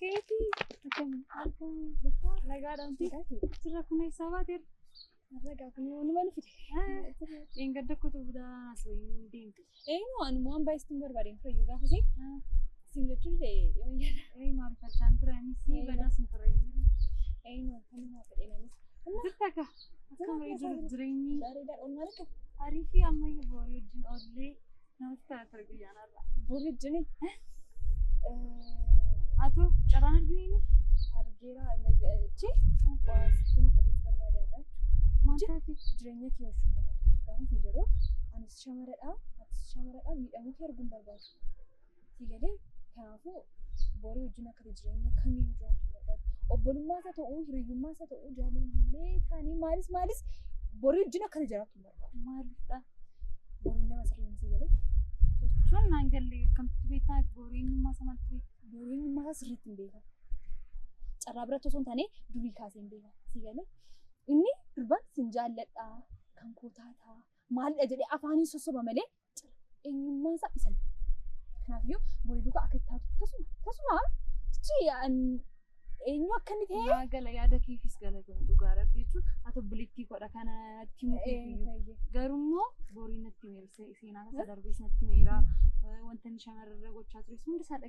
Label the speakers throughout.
Speaker 1: Keeti akkam bitta nagaadhaan sirra kun sabaatir ragaa kun walumaan fide engadda kutu budaa soyin deemte
Speaker 2: no anu waan baay'istuu barbaadeen fayyuu gaafasi singachuun ta'e
Speaker 1: maal fachaan turani si badaa sin turani
Speaker 2: no kan maa fedheenanis
Speaker 1: zittaka akkam jireenyi
Speaker 2: bareedaa ol maaltu
Speaker 1: ariifi ammayyu boorejin ollee namatti ta'a guyyaanarra
Speaker 2: boorejini
Speaker 1: ato caraan arginu
Speaker 2: argeera nagachi waasitti fedhiis barbaadaarra
Speaker 1: maantaafi
Speaker 2: jireenya kee hojjechuun barbaada gaafa jedhu anis shamaradha miidhamuu kee arguun barbaadu sigalee kanaafuu borii wajjin akka jireenya kamiyyuu jiraachuu barbaadu obbolummaas haa ta'uu hiriyyummaas haa ta'uu jaalallee taanii maalis borii wajjin akka jiraachuu barbaadu
Speaker 1: maalidha
Speaker 2: boriin nama sirriin sigalee
Speaker 1: jechuun naangallee akkamtti beektaa boriinummaa samatti
Speaker 2: boriinummaa sirriitti hin beekan carraa biratti osoo hin taane durii kaasee hin beekan sigalee inni durban sin jaalladha kan kootaata maalidha jedhee afaanii sossoba malee eenyummaan isaa isa kanaafuu borii duukaa akka itti tasuma eenyu akka inni ta'e
Speaker 1: gala yaada keefis gala dhugaa jechuun ati bilittii godha kanatti mukeeyyuu garuu borii natti meera seenaa kasa darbees natti meera wanta inni shamarrarra gochaa tures hundi isaa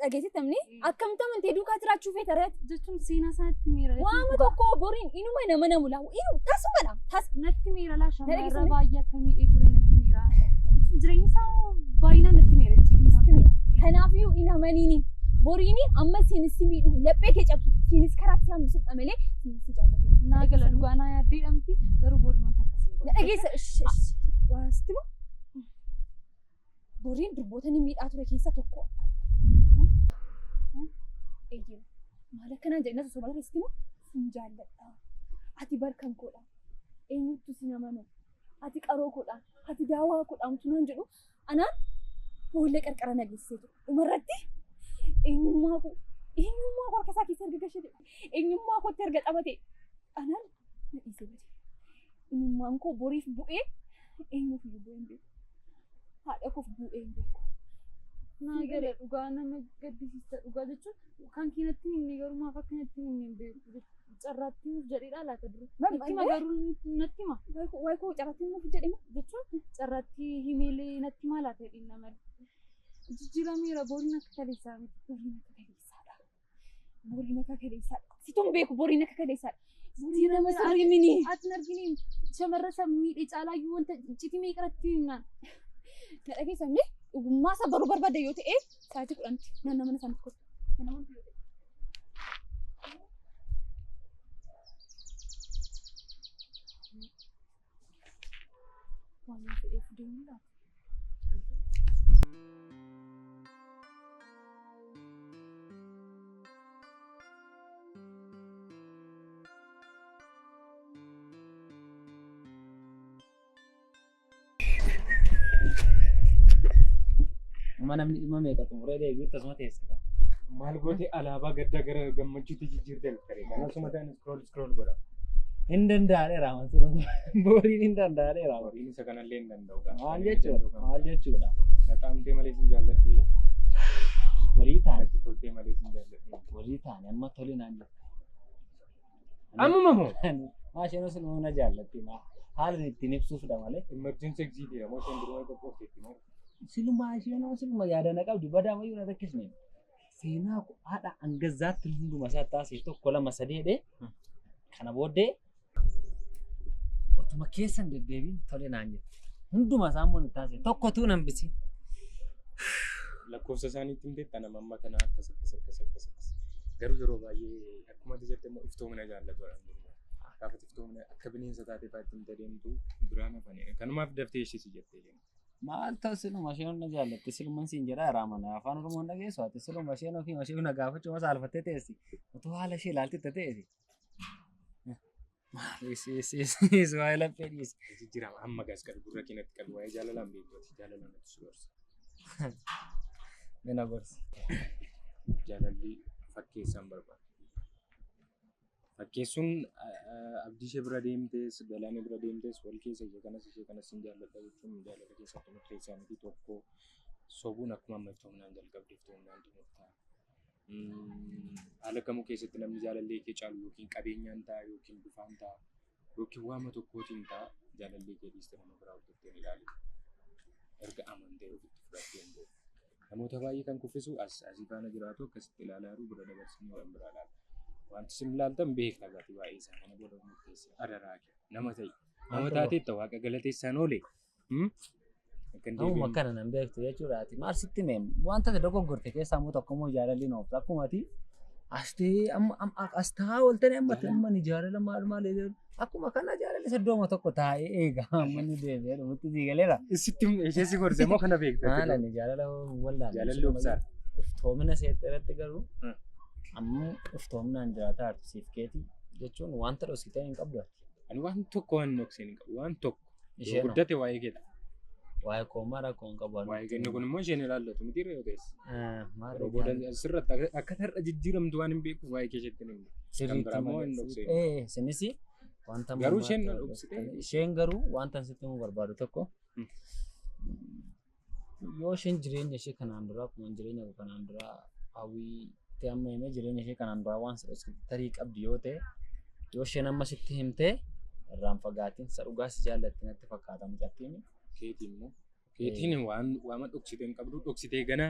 Speaker 2: dhageessitamni akkamitti amantee duukaa jiraachuu feetara
Speaker 1: jechuun seenaa isaatti meera
Speaker 2: waama tokko boriin inuma nama namulaa tasumadha
Speaker 1: natti meera laa shamarra baay'ee akka miidhee ture natti meera jireenya isaa baay'inaan natti meera
Speaker 2: kanaafuu hin amaniini boriini amma siinis miidhu laphee kee cabsu siinis karaatti hambisuudha malee siinis jaallatu
Speaker 1: naa gala dhugaa naa yaaddeedhamti garuu borii wanta akkasii
Speaker 2: dhageessa waasitti boriin durboota ni miidhaa ture keessa tokko eeyyee maal akkanaan jedhina sosoba keessatti immoo sin jaalladha ati barkan koodha eenyutti si namanu ati qaroo koodha ati daawaa koodha mutunaan jedhu anaan boollee qarqara nageesseetu dhumarratti eenyummaa koo harka isaa keessa erga gashate eenyummaa kootti erga qabate anaan na dhiisee bade eenyummaan koo boriif bu'ee eenyuuf iyyuu bu'ee hin beeku haadha koof bu'ee hin beeku
Speaker 1: naa gala dhugaa nama gaddisiisa dhugaa jechuun kan kinatti inni garuu maaf akkanatti inni hin beeku carraatti nuuf jedheedha laata dura natti magaruu natti ma
Speaker 2: wayi koo carraatti nuuf jedhema
Speaker 1: jechuun carraatti himeelee natti maa laata jedhin nama jijjiirameera boriin akka kaleessaa miti
Speaker 2: boriin akka kaleessaadha situn beeku boriin akka kaleessaadha jijjiirama sirrii mini
Speaker 1: ati argini shamarra isa miidhe caalaayyuu wanta citimee qaratti himnaan
Speaker 2: na dhageessamne dhugummaa isaa baruu barbaadda yoo ta'e sa'aatii 10tti naannoo mana isaaniitti kottu
Speaker 1: waan fedheef deemuu laata
Speaker 3: namni dhimma meeqa xumuree deebi'u tasuma teessa
Speaker 4: maal goote alaabaa gaddaa gara gammachuutti jijjiirtee kare kanasuma ta'an scroll godha
Speaker 3: hin danda'aadheera amansiisa boriin hin danda'aadheera
Speaker 4: boriin isa kanallee hin danda'u
Speaker 3: maal jechuudha
Speaker 4: naqaamtee malee sin jaalladhee
Speaker 3: walii taane
Speaker 4: toltee malee sin jaalladhee
Speaker 3: walii taane amma tole naan jettu
Speaker 4: amma moo
Speaker 3: maasheen sun humna jaallatti haala ittiin ibsuufdha malee
Speaker 4: emergency exit jedhamu isheen duruma qophoofteetti moo
Speaker 3: siluma yaadana qabdi badaa mayyuu na rakkisne seenaa haadha angazzaatti hunduma isaa taasise tokko lama sadeedhe kana booddee otuma keessan deddeebiin tole naan jette hunduma isaa immoo ni taasise tokkotuu nan bisi
Speaker 4: lakkoofsa isaaniitti hin beektan amma kana akkas garuu yeroo baay'ee akkuma jette immoo iftoomina jaallatu gaafa iftoomina akka bineensa taatee faatti hin deemtu duraan hafanii kanumaaf daftee ishee si jettee deemtu.
Speaker 3: Maal ta'u siluma isheen na jaallatti siluman siin jedha raamana afaan oromoon dhageessu ati siluma isheen ofii ishee na gaafachuu masa alfattee teessi otoo haala ishee ilaaltitte ta'eeti. Is waa'ee laphee dhiisi.
Speaker 4: Jijjiirama amma gaas qabu gurra keenyatti qabu waa'ee jaalalaan beekuuti jaalalaan nuti si gorsa.
Speaker 3: Mina gorsi.
Speaker 4: Jaalalli fakkeessaan barbaada. Fakkeessuun abdii ishee bira deemtees galaana bira deemtees wal keessa ishee kanas hin jaalladha jechuun jaalala keessatti murteessaa miti tokko sobuun akkuma amma iftoomnaan jalqabde iftoomnaan dimurtaa haala kamuu keessatti namni jaalallee kee caalu yookiin qabeenyaan ta'a yookiin bifaan ta'a yookiin waama tokkootiin ta'a jaalallee kee dhiiste nama biraa hordofteen ilaalu erga amantee ofitti fudhattee hin beeku. Namoota baay'ee kan kuffisu asii faana jiraatu akkasitti ilaalaa jiru bira dabarsanii waan biraa ilaalu. Wanti isin ilaaltan beektaa gatii baay'ee isaa kana booda murteessee adaraa nama ta'i. Nama taateetta waaqa galateessaan oole.
Speaker 3: Amma kana nan beektu jechuudhaati. Maal sitti meem wanta dogoggorte keessaa immoo tokko immoo jaalalli noof akkumati astaa ooltanii amma ni jaalala maal akkuma kana jaalalli saddooma tokko taa'ee eega amma ni deebi'ee dhumutti sii galeera.
Speaker 4: Isitti isheesi gorse moo kana beekta?
Speaker 3: Haala ni jaalala wallaan.
Speaker 4: Jaalalli obsaan.
Speaker 3: Iftoomina seetti irratti garuu amma iftoominaan jiraataa artisiif keetii jechuun wanta dhoksitee hin qabdu.
Speaker 4: Ani waan tokko waan dhoksee hin qabu waan tokko. Ishee guddate waa'ee keedha.
Speaker 3: Waa'ee koomaa rakkoo hin qabu.
Speaker 4: Waa'ee keenya kun immoo isheen ilaallatu miti irra yoo ta'es. Booda asirratti akka tarra jijjiiramtu waan hin beeku waa'ee keessatti hin himu.
Speaker 3: Sirriitti malee. Sinis wanta
Speaker 4: garuu isheen dhoksite.
Speaker 3: Isheen garuu wanta sitti himuu barbaadu tokko yoo isheen jireenya ishee kanaan dura akkuma jireenya kanaan dura hawwiitti amma himee jireenya ishee kanaan dura waan tarii qabdi yoo ta'e yoo isheen amma sitti himtee irraan fagaatiin isa dhugaa si jaallatti natti fakkaata mucattiin.
Speaker 4: Keetiin waan dhoksite hin qabdu dhoksitee gana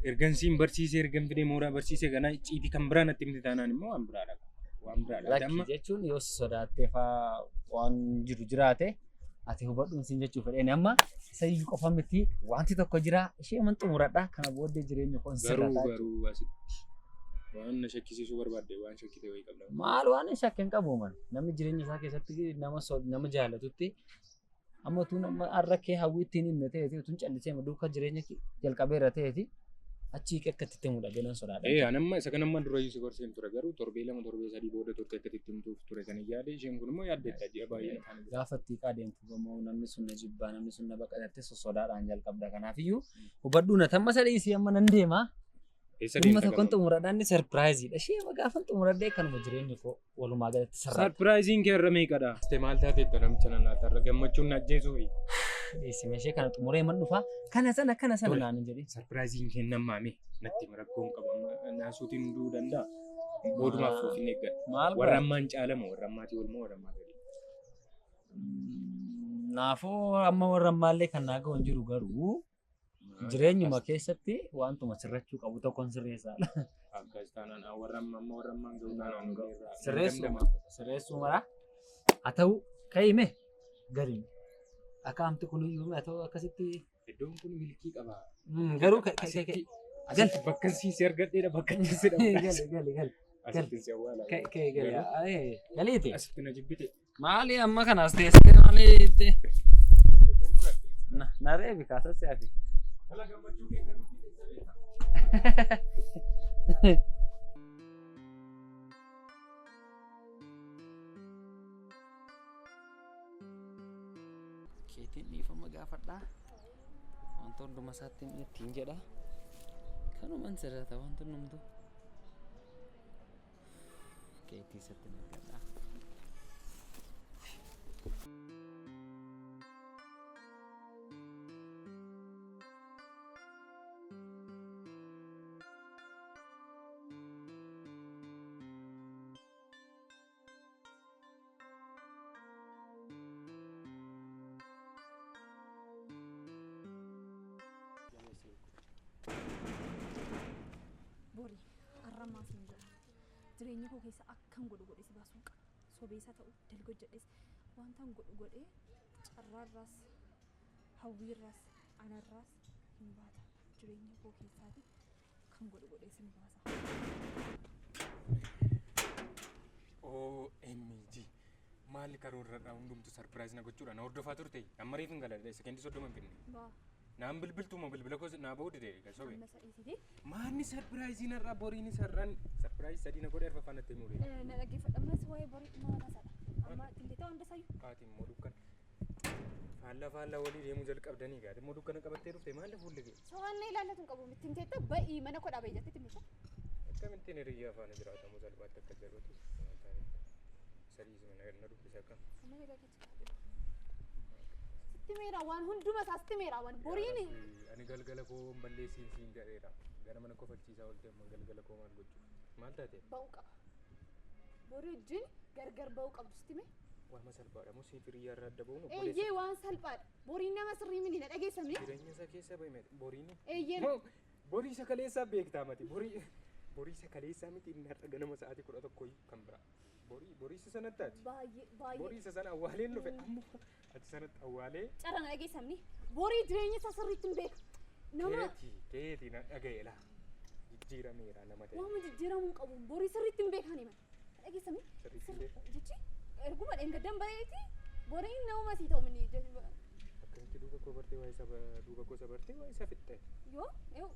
Speaker 4: ergansiin barsiisee ergan fidee mooraa barsiisee gana icciitii kan biraa natti himte taanaan immoo waan biraadha. Waan biraadha.
Speaker 3: Lakkii jechuun yoo sodaattee faa waan jiru jiraate ati hubadhuun siin jechuu fedheen amma sayyuu qofa miti wanti tokko jira ishee man xumuradha kana booddee jireenya koon sirrataa.
Speaker 4: Garuu asitti waan na shakkisiisuu barbaadde waan shakkite wayii qabda.
Speaker 3: Maal waan shakke hin qabu man namni jireenya isaa keessatti nama jaallatutti amma tuun arrakkee hawwiittiin hin ta'eeti utuun callisee duuka jireenya jalqabeera ta'eeti achii akkatti itti mudhate nan sodaadha.
Speaker 4: Anamma isa kanamma durayyuu si gorseen ture garuu torbee lama torbee sadii booda turte akkatti itti himtuuf ture kan yaade isheen kun immoo yaaddeetta ji'a baay'ee ta'an.
Speaker 3: Gaafa itti qaadeentu immoo namni sun na jibbaa namni sun na baqatatti sosodaadhaan jalqabda kanaafiyyu hubadhuu na tamma sadii si amma nan deema. Dhimma tokkoon xumuradhaan sarpiraayiziidha. Ishee gaafa xumuradhee kanuma jireenya koo walumaa galatti sarara.
Speaker 4: Sarpiraayiziin kee irra meeqadha? Maal taateetta namicha nanaata gammachuun na ajjeesuu.
Speaker 3: Dhiyeessime ishee kana xumuree man dhufa kana sana naan jedhi.
Speaker 4: Sarpiraayiziin kee nammaame natti rakkoon qabu naasuutiin du'uu danda'a. Boodumaaf ofiin eeggadha. Warra ammaan caalamu warra ammaatii olmoo warra ammaa gadi.
Speaker 3: Naafuu amma warra ammaallee kan naa ga'u hin jiru garuu jireenyuma keessatti wantuma sirrachuu qabu tokkoon sirreessaadha.
Speaker 4: Akkas taanaan warra ammaan ga'u taanaan
Speaker 3: sirreessuu mara haa ta'u ka'ime gariin. Akaamti kun iyyuu haa ta'u akkasitti
Speaker 4: iddoon kun milkii qaba.
Speaker 3: Garuu
Speaker 4: bakka siisee argadheedha bakka siisee
Speaker 3: gali.
Speaker 4: Asitti si awwaala.
Speaker 3: Galiiti.
Speaker 4: Asitti na jibbite.
Speaker 3: Maali amma kanaas teessee maaliitti? Na reebi kaasas yaafi.
Speaker 4: Kala gammachuu keenya
Speaker 3: keetiin dhiifama gaafadhaa wanta hunduma isaatti ittiin jedha kanuman sirrata wanta hundumtu keetii isatti naggadhaa.
Speaker 2: Borii arramaas hin jira. Jireenya koo keessa akkan godhu godhe si baasuun qaba. Sobeessa ta'u dalga jedhes wantaan godhe carraarraas hawwiirraas anarraas hin baata. Jireenya koo keessaati kan godhu godhe si baasa.
Speaker 4: OMG maali karoorradhaa hundumtu sarpiraayiz na gochuudha na hordofaa turte amma reefin galadha sekendii 30 finne. Naan bilbiltuma bilbila koo naa ba'uu dide gasobe. Maanni sarpiraayiziin irraa boriin sarran sarpiraayiz sadii na godhe arfaffaan natti himuu dide.
Speaker 2: Na dhaggeeffadhammas waa'ee borii maal haasa'adha. Amma tindee ta'uu hunda sayyuu.
Speaker 4: Haati immoo dukkan faallaa walii deemuu jalqabdanii gaadhi immoo dukkana qabattee dhufte maal fuulli kee.
Speaker 2: So'aan na ilaallatu hin qabu mittiin teetta ba'ii mana koo dhaabee jettee timisa.
Speaker 4: Akkamittiin hiriyyaa faana jiraatamu salphaatti akka jedhutu sadii na dubbisa akkam.
Speaker 2: Stimeera waan hunduma isaa stimeera waan boriin.
Speaker 4: Ani galgala koo balleessiin siin jedheera gara mana kofalchiisaa ooltee amma galgala koo maal gochuu maal taate
Speaker 2: ba'uu qaba. Borii wajjin gargar ba'uu qabdu sitti mee?
Speaker 4: waan salphaadha moo siif hiriyaa irraa adda ba'uun
Speaker 2: Eeyyee waan salphaadha. Boriin nama sirrii miti na dhageessamne.
Speaker 4: jireenya isaa keessa bahime boriin
Speaker 2: Eeyyee.
Speaker 4: borii isa kaleessaa beektaa mati borii isa kaleessaa miti inni har'a ganama sa'aatii 11 kan bira borii isa sanatti ati
Speaker 2: Baay'ee.
Speaker 4: borii isa sana awwaaleen dhufe amma ati sanatti awwaalee
Speaker 2: Cara na dhageessamne. Borii jireenya isaa sirriitti hin beeku. Nama
Speaker 4: keetii na dhaga'eela jijjiirameera nama ta'e
Speaker 2: waan jijjiiramuu qabu. Borii sirriitti hin beekan himan. Dhageessamne.
Speaker 4: sirriitti hin beekaa
Speaker 2: Jechi erguma dheengaddan bareeti. Boriin nama masii ta'u mini.
Speaker 4: akkamitti duuba koo bartee waa isa duuba koo isa bartee waa isa fixxe
Speaker 2: Yoo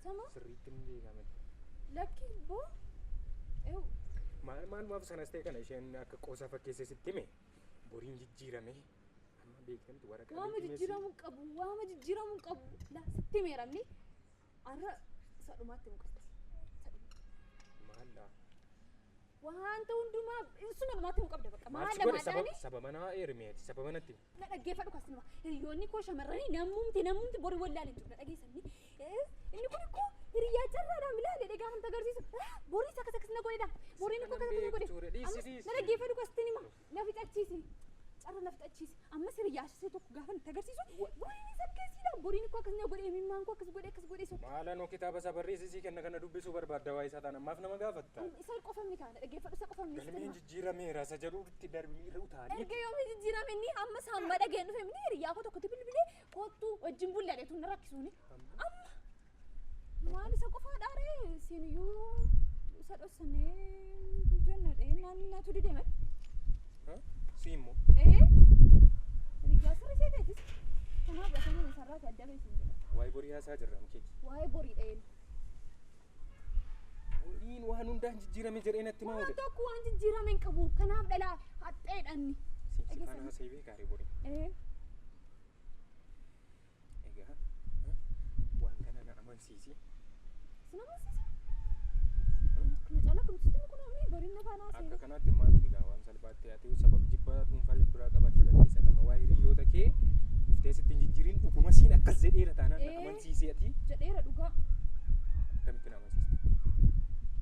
Speaker 2: sama
Speaker 4: sirriitti hin beekamne
Speaker 2: lakki boo
Speaker 4: maal maaf sanas ta'e kana isheen akka qoosaa fakkeessee sitti hime boriin jijjiirame amma beektamti waraqaa
Speaker 2: waama jijjiiramuu qabu. Waama jijjiiramuu qabu. La sitti meeramni arra sadhumaatti muqatti.
Speaker 4: maalla
Speaker 2: Wanta hundumaa sun dhumaatti muqabda bakka.
Speaker 4: maal
Speaker 2: Maal
Speaker 4: godhe
Speaker 2: lamaadhaani
Speaker 4: sababa naa eermeeti sababa natti
Speaker 2: na dhaggeeffadhu kasinuma. Hiriyoonni koo shamarranii namumti borii wallaalee jiru na dhageessanii. Inni kun ikkoo hiriyaa carraadhaan bilaale dhagaa kan agarsiisu. Borii isa akkas na godhedha. Boriin ikkoo akkas na godhe. Na dhaggeeffadhu kasitti nima. Na fixachiisi. Carra na fixachiisi. Ammas hiriyaa ishee tokko gaafa nutti agarsiisu. Boriin isa akkasiidha. Boriin ikkoo akkas na godhe. Mimmaan koo akkas godhe sun.
Speaker 4: maalanoo kitaaba isa barreessisii kenna kana dubbisuu barbaadda waa isaa taana ammaaf nama gaafatta
Speaker 2: Isa qofamni kana dhaggeeffadhu isa qofamni.
Speaker 4: galmeen jijjiirameera isa jedhuutti darbii irra utaalee
Speaker 2: Erga yoomii jijjiirame inni amma saamma dhageen dhufe inni hiriyaa koo tokkotti bilbilee kottu wajjin bullaadheetu na rakkisuuni. Amma maal isa qofaa dhaaree isiiniyyuu isa dhossanee jenna naannatu dideeme.
Speaker 4: siimmoo
Speaker 2: Hiriyaa sirrii seeteetis kanaaf dhasanii isarraati adda beesin jedha.
Speaker 4: waa'ee borii haasaa jirra mukeeti
Speaker 2: Waa'ee borii dha'een.
Speaker 4: boriin waan hundaan jijjiirame jedhee natti maa
Speaker 2: Waan
Speaker 4: oole
Speaker 2: tokko waan jijjiirame hin qabu kanaaf dhalaa haxxeedhanni.
Speaker 4: si faana haasa'ee beekaarii borii egaa waan kana na amansiisi
Speaker 2: Sin amansiisa. Kana caalaa kamsitti kun amni boriin na faana
Speaker 4: akka
Speaker 2: haasa'e.
Speaker 4: kanaatti maal egaa waan salphaatti haa ta'u sababa jibbaa dhuunfaa biraa qabaachuu dandeessa nama waa'ee hiriyoota kee dhuftee sitti hin jijjiirin dhuguma siin akkas jedheera taanaan na amansiisee ati
Speaker 2: Jedheera dhugaa.
Speaker 4: akkamitti na amansiiste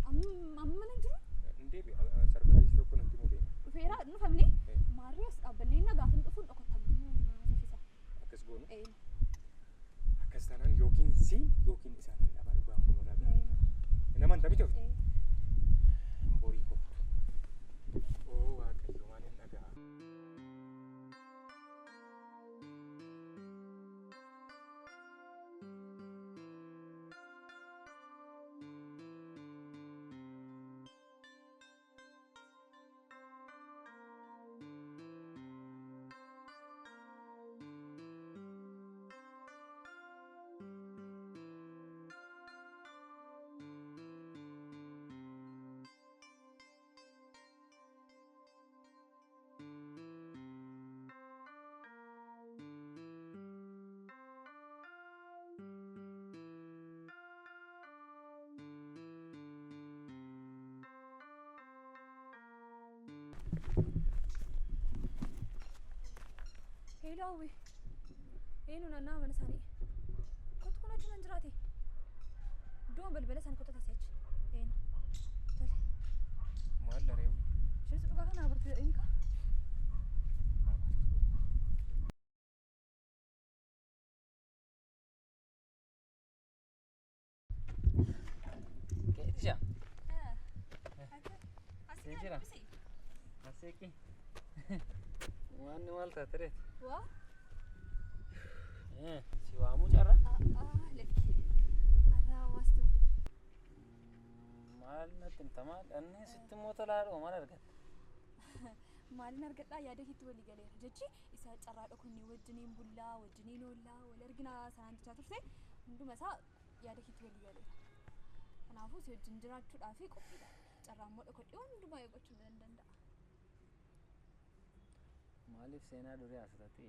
Speaker 2: Amma nan jiru.
Speaker 4: Indeebi sarbalayis tokko natti mudee
Speaker 2: Dhufeera dhufamne maarree as dhaabbannee na gaafan dhufuun dhokottamuu saffisa.
Speaker 4: akkas goonu akkas taanaan yookiin siin yookiin isaan hin dhabaa dhugaan kun ragaa hin amanta miti ofti borii koo oo waaqayyo waan hin dhagaa
Speaker 2: Helaawi. Eenyu naannaa mana isaanii. Kottu kun achi nan jiraate. Iddoon balbala isaanii kottu tasii achi. Eenyu. Tole.
Speaker 4: maal dhareewu
Speaker 2: Isheenis dhugaa kana abartuu jedhanii kaa.
Speaker 3: Keetisha.
Speaker 2: Asii
Speaker 3: jira.
Speaker 2: jira.
Speaker 3: Aseeki. Waan maal taatire?
Speaker 2: Waa.
Speaker 3: Si waamuu carra?
Speaker 2: Lekki. Arraa hawaasti mufate.
Speaker 3: Maal natti himta maal? Inni sitti immoo tolaadhuma maal argatte?
Speaker 2: Maalin argadhaa yaada keetti walii galeera jechi isa carraa dhokonnee wajjiniin bullaa wajjiniin oollaa wal arginaa sanaan jechaa turte hunduma isaa yaada keetti walii galeera. Kanaafuu si wajjin jiraachuudhaaf qophiidha. Carraa immoo dhokodhee hundumaa eeggachuu nan danda'a.
Speaker 3: Maaliif seenaa durii asirratti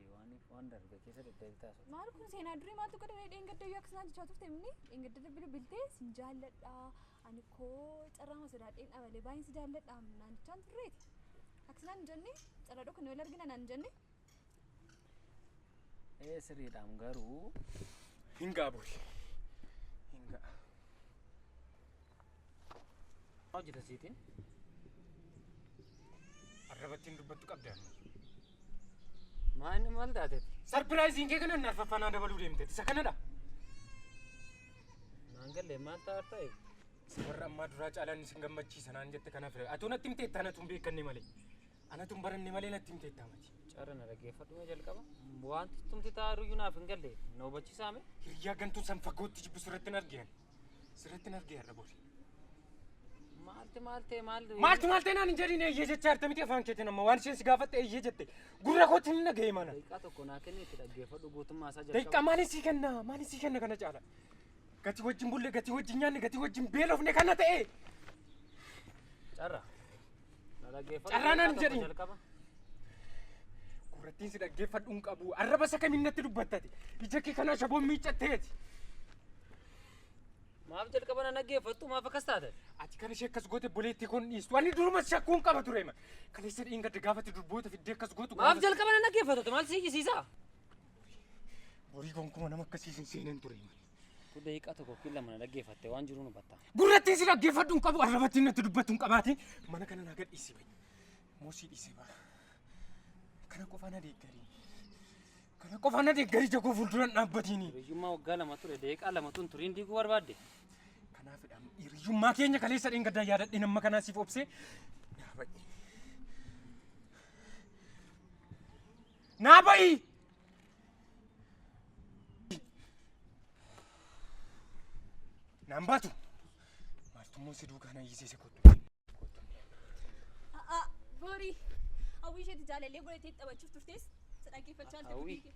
Speaker 3: waan darbe keessa deddeebitaa sun?
Speaker 2: Maal kun seenaa durii maaltu godhame dheengaddayyuu akka sanaan jechaa turte inni dheengadda bilbiltee sin jaalladhaa ani koo carraa masadaadheen dhabalee baay'een si jaalladhaa naan jechaan turreeti. Aksanaan jenne carraa dhokonnee wal argina naan jenne.
Speaker 3: Sirriidhaan garuu
Speaker 4: hin gaa borii hin gaa
Speaker 3: hojjeta siitiin.
Speaker 4: Arrabattiin dubbattu qabda.
Speaker 3: Maal maal taate?
Speaker 4: Sarpiraayiziin kee kana narfaffaa dabaluu deemte. Isa kanadha.
Speaker 3: Naan galle maal taate?
Speaker 4: Warra ammaa duraa caalaan isin gammachiisa naan jette kanaaf atuun natti himte anatu hin beekanne malee anatu hin baranne malee natti himte mati.
Speaker 3: Carra na dhaggeeffadhu jalqaba. Wanti tumti taa'uyyuu naaf hin galle na hubachiisaame.
Speaker 4: Hiriyaa gantuun san fagootti jibbu sirratti argean dhabooti. Maalti naan hin jedhine eeyyee jecha artamiti afaan keetiin amma waan isheen si gaafatte eeyyee jette gurra kootti hin dhaga'e mana.
Speaker 3: Daqiiqaa tokko naa kenni itti dhaggeeffadhu guutummaa isaa
Speaker 4: jalqaba. Daqiiqaa maaliin sii kenna kana caala? Gati wajjin bulle, gati wajjin nyaanne, gati wajjin beelofne kana ta'e.
Speaker 3: Carra. Na dhaggeeffadhu.
Speaker 4: Carraa naan hin jedhin. Gurrattiin si dhaggeeffadhu hin qabu. Arraba isa kamiin natti dubbattati. Ija kee kana shaboon miiccatteeti.
Speaker 3: Maaf jalqaba na dhaggeeffattu maaf akkas taate?
Speaker 4: Ati kan ishee akkas goote boleetti kun dhiistu. Ani duruma shakkuun qaba ture ma. Kaleessa dhiingatti gaafatti durboota fiddee akkas gootu.
Speaker 3: Maaf jalqaba na dhaggeeffattu maal si jisiisa?
Speaker 4: Borii gonkumaa nama akkasiisin seeneen ture ma.
Speaker 3: Tu daqiiqaa tokko killa mana dhaggeeffatte waan jiru nu batta.
Speaker 4: Gurrattiin si dhaggeeffadhu hin qabu. Arrabattiin natti dubbatu hin qabaatiin. Mana kana naa gadhiisi bayi. Moosii dhiisee ba'a. Kana qofaan adeeggarii jagoo fuulduraan dhaabbatiini.
Speaker 3: Hiriyyummaa waggaa lama ture daqiiqaa lama tun turiin diiguu barbaadde.
Speaker 4: Kanaafidha hiriyyummaa keenya kaleessa dheengaddaa yaadadhe nama kanaa siif obsee. Naa ba'i. Naan baatu. Maaltummoo si duukaa hiisee kottu.
Speaker 2: Borii. Hawwii isheetti jaalallee godhatee taphachuuf turtees dhaggeeffachaa jirti.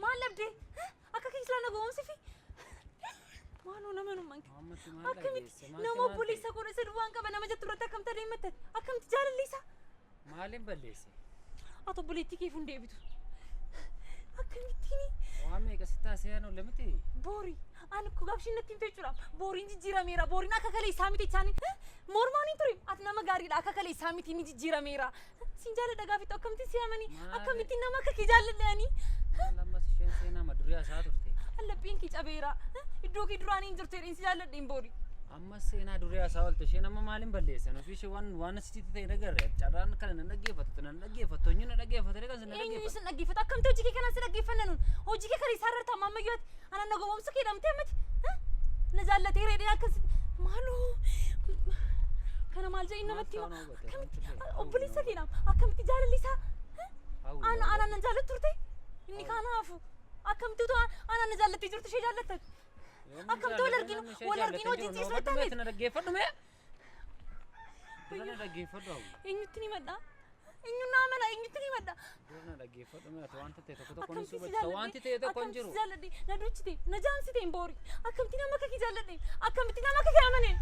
Speaker 2: Maal labdee? Akka kiislaan dhagoomsi fi maanoo nama numan akkamitti nama obboleessa godha isa duwwaan qaba nama jettu irratti akkamta deematti akkamitti jaalalliisa?
Speaker 3: Maaliin balleesse?
Speaker 2: Ati obboleettii keef hin deebitu. Akkamittiin?
Speaker 3: Waan meeqa si taasee anu lamiti?
Speaker 2: Boori ani gaafshiin natti hin fechuudha. Booriin jijjiirameera. Booriin akka kaleessaa miti isaanii mormaan hin ture. Ati nama gaariidha akka kaleessaa miti ni jijjiirameera. Siin jaaladha gaafittu akkamittiin si amanii akkamittiin nama akka kee jaalladhanii?
Speaker 3: Lammas isheen seenaa maduriyaa isaa turte.
Speaker 2: Allabbiin kee cabeera. Iddoo kee duraan hin jirtu jedheen si jaalladheen boori.
Speaker 3: Ammas seenaa duriyaa isaa oolte isheen amma maaliin balleessan ofii ishee waan asitti ta'e dhagarre carraan kana nan dhaggeeffattu eenyu na dhaggeeffate kan sin dhaggeeffatu.
Speaker 2: Eenyu sin dhaggeeffatu akkamti hojii kee kana si dhaggeeffanna nun hojii kee kana isaa irratti amma ammayyooti ana na gowwoomsa kee dhamtee ammati na jaallatee reedee akkas maaloo kana maal jedhin namatti hima obboleessa keedha akkamitti jaalallisaa ana nan jaallattu turte inni kanaafu akkamtu ana na jaallattee jirtu ishee jaallatta akkamtu wal arginu hojii ciisuu taate
Speaker 3: na dhaggeeffadhu mee na dhaggeeffadhu
Speaker 2: eenyutti ni madda eenyu naamana eenyutti ni madda
Speaker 3: na dhaggeeffadhu mee wanti ta'e tokko ni subata wanti ta'e tokko hin jiru
Speaker 2: jaalladhe na duchite na jaansite boori akkamti nama akka kee jaalladhe akkamti nama akka kee amaneen